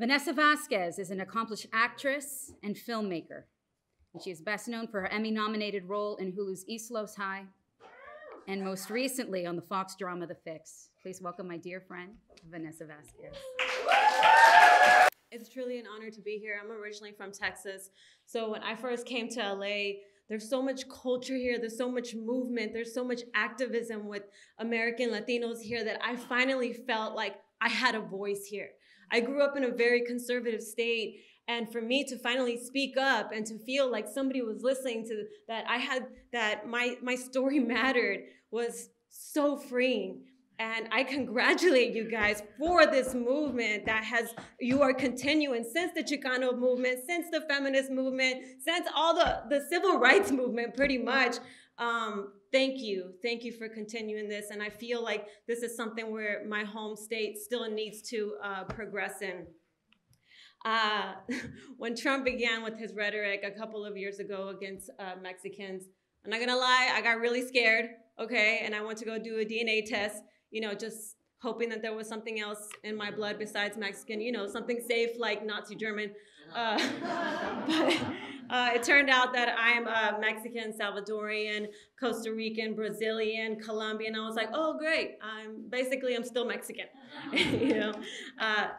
Vannessa Vasquez is an accomplished actress and filmmaker, and she is best known for her Emmy-nominated role in Hulu's East Los High, and most recently on the Fox drama The Fix. Please welcome my dear friend, Vannessa Vasquez. It's truly an honor to be here. I'm originally from Texas, so when I first came to LA, there's so much culture here, there's so much movement, there's so much activism with American Latinos here that I finally felt like I had a voice here. I grew up in a very conservative state, and for me to finally speak up and to feel like somebody was listening to that my story mattered was so freeing. And I congratulate you guys for this movement that you are continuing since the Chicano movement, since the feminist movement, since all the civil rights movement, pretty much. Thank you for continuing this. And I feel like this is something where my home state still needs to progress in. When Trump began with his rhetoric a couple of years ago against Mexicans, I'm not gonna lie, I got really scared, okay? And I went to go do a DNA test, you know, just hoping that there was something else in my blood besides Mexican, you know, something safe like Nazi German. But it turned out that I'm Mexican, Salvadorian, Costa Rican, Brazilian, Colombian. I was like, oh, great. I'm still Mexican. You know?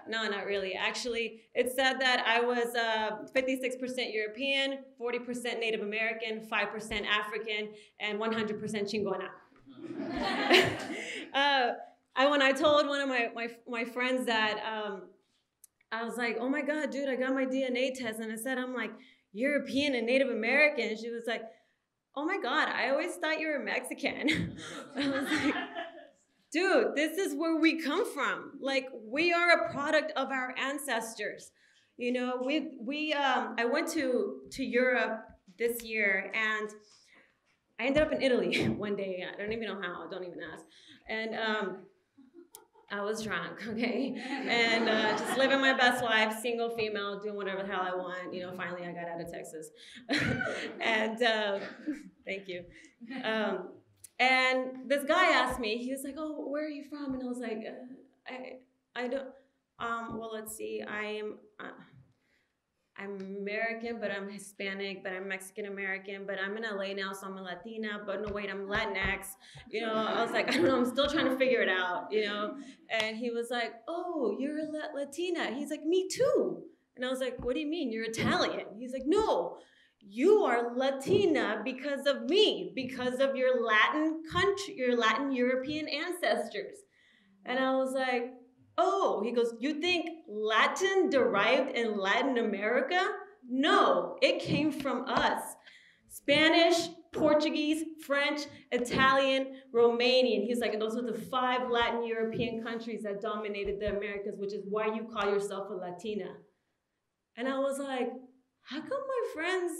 No, not really. Actually, it said that I was 56% European, 40% Native American, 5% African, and 100% Chingona. When I told one of my friends that, I was like, oh my God, dude, I got my DNA test. And I said, I'm like European and Native American. And she was like, oh my God, I always thought you were Mexican. I was like, dude, this is where we come from. Like, we are a product of our ancestors. You know, I went to Europe this year, and I ended up in Italy one day. I don't even know how, don't even ask. And I was drunk, okay? And just living my best life, single female, doing whatever the hell I want. You know, finally I got out of Texas. And thank you. And this guy asked me, he was like, oh, where are you from? And I was like, I don't, well, let's see, I'm American, but I'm Hispanic, but I'm Mexican-American, but I'm in LA now, so I'm a Latina, but no, wait, I'm Latinx. You know, I was like, I don't know, I'm still trying to figure it out, you know? And he was like, oh, you're a Latina. He's like, me too. And I was like, what do you mean, you're Italian? He's like, no, you are Latina because of me, because of your Latin European ancestors. And I was like, oh, he goes, you think Latin derived in Latin America? No, it came from us. Spanish, Portuguese, French, Italian, Romanian. He's like, and those are the 5 Latin European countries that dominated the Americas, which is why you call yourself a Latina. And I was like, how come my friends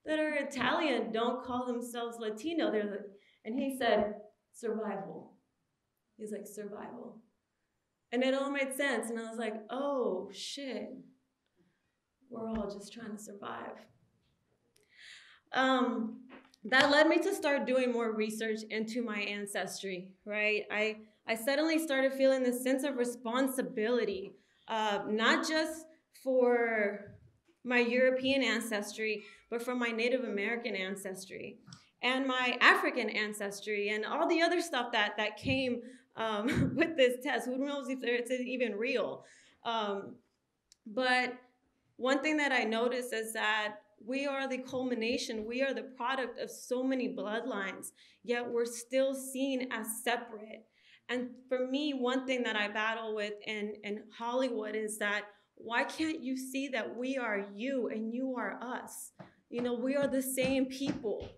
that are Italian don't call themselves Latino? They're like, and he said, survival. He's like, survival. And it all made sense. And I was like, oh, shit. We're all just trying to survive. That led me to start doing more research into my ancestry, right? I suddenly started feeling this sense of responsibility, not just for my European ancestry, but for my Native American ancestry and my African ancestry and all the other stuff that came with this test. Who knows if it's even real? But one thing that I noticed is that we are the culmination, we are the product of so many bloodlines, yet we're still seen as separate. And for me, one thing that I battle with in Hollywood is that, why can't you see that we are you and you are us? You know, we are the same people.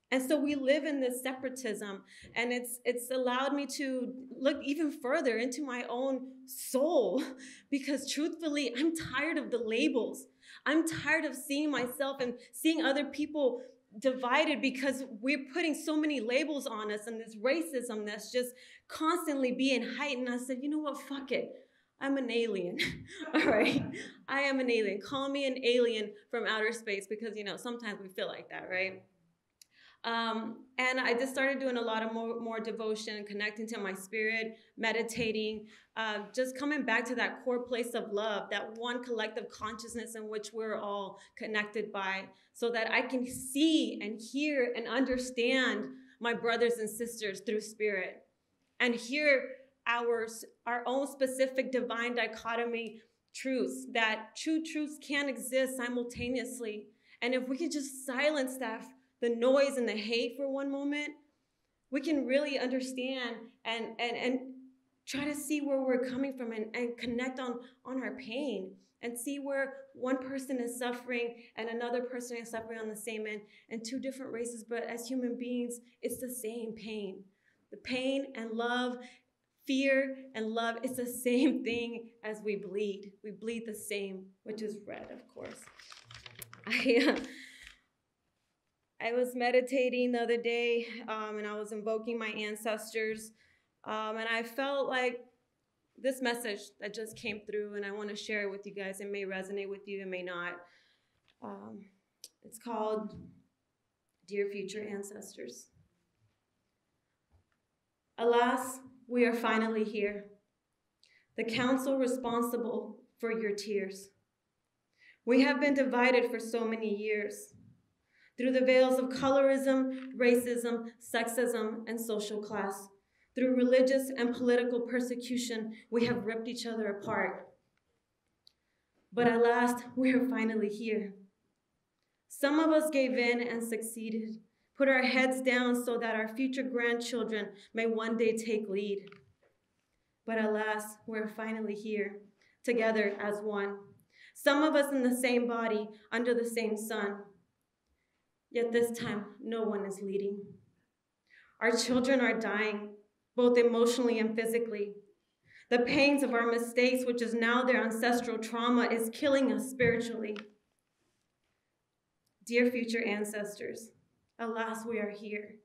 And so we live in this separatism, and it's allowed me to look even further into my own soul, because truthfully, I'm tired of the labels. I'm tired of seeing myself and seeing other people divided because we're putting so many labels on us and this racism that's just constantly being heightened. I said, you know what, fuck it. I'm an alien, all right? I am an alien. Call me an alien from outer space because, you know, sometimes we feel like that, right? And I just started doing a lot of more devotion, connecting to my spirit, meditating, just coming back to that core place of love, that one collective consciousness in which we're all connected by, so that I can see and hear and understand my brothers and sisters through spirit, and hear our own specific divine dichotomy truths, that true truths can exist simultaneously. And if we could just silence the noise and the hate for one moment, we can really understand and try to see where we're coming from, and connect on our pain, and see where one person is suffering and another person is suffering on the same end, and two different races, but as human beings, it's the same pain. The pain and love, fear and love, it's the same thing as we bleed. We bleed the same, which is red, of course. I was meditating the other day, and I was invoking my ancestors, and I felt like this message that just came through, and I want to share it with you guys. It may resonate with you, it may not. It's called Dear Future Ancestors. Alas, we are finally here. The council responsible for your tears. We have been divided for so many years, through the veils of colorism, racism, sexism, and social class. Through religious and political persecution, we have ripped each other apart. But at last, we are finally here. Some of us gave in and succeeded, put our heads down so that our future grandchildren may one day take lead. But alas, we're finally here, together as one. Some of us in the same body, under the same sun. Yet this time, no one is leading. Our children are dying, both emotionally and physically. The pains of our mistakes, which is now their ancestral trauma, is killing us spiritually. Dear future ancestors, alas, we are here.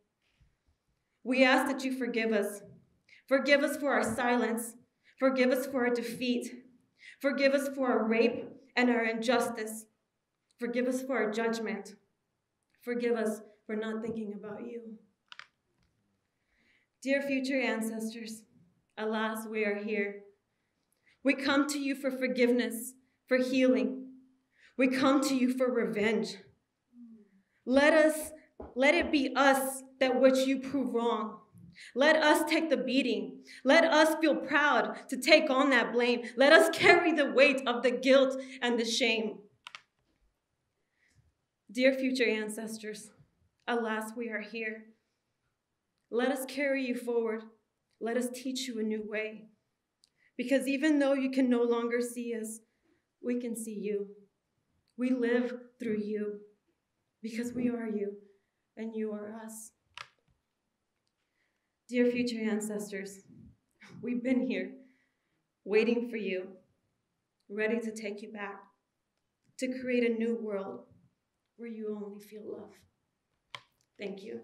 We ask that you forgive us. Forgive us for our silence. Forgive us for our defeat. Forgive us for our rape and our injustice. Forgive us for our judgment. Forgive us for not thinking about you. Dear future ancestors, alas, we are here. We come to you for forgiveness, for healing. We come to you for revenge. Let it be us that which you prove wrong. Let us take the beating. Let us feel proud to take on that blame. Let us carry the weight of the guilt and the shame. Dear future ancestors, alas, we are here. Let us carry you forward. Let us teach you a new way. Because even though you can no longer see us, we can see you. We live through you because we are you and you are us. Dear future ancestors, we've been here waiting for you, ready to take you back, to create a new world where you only feel love. Thank you.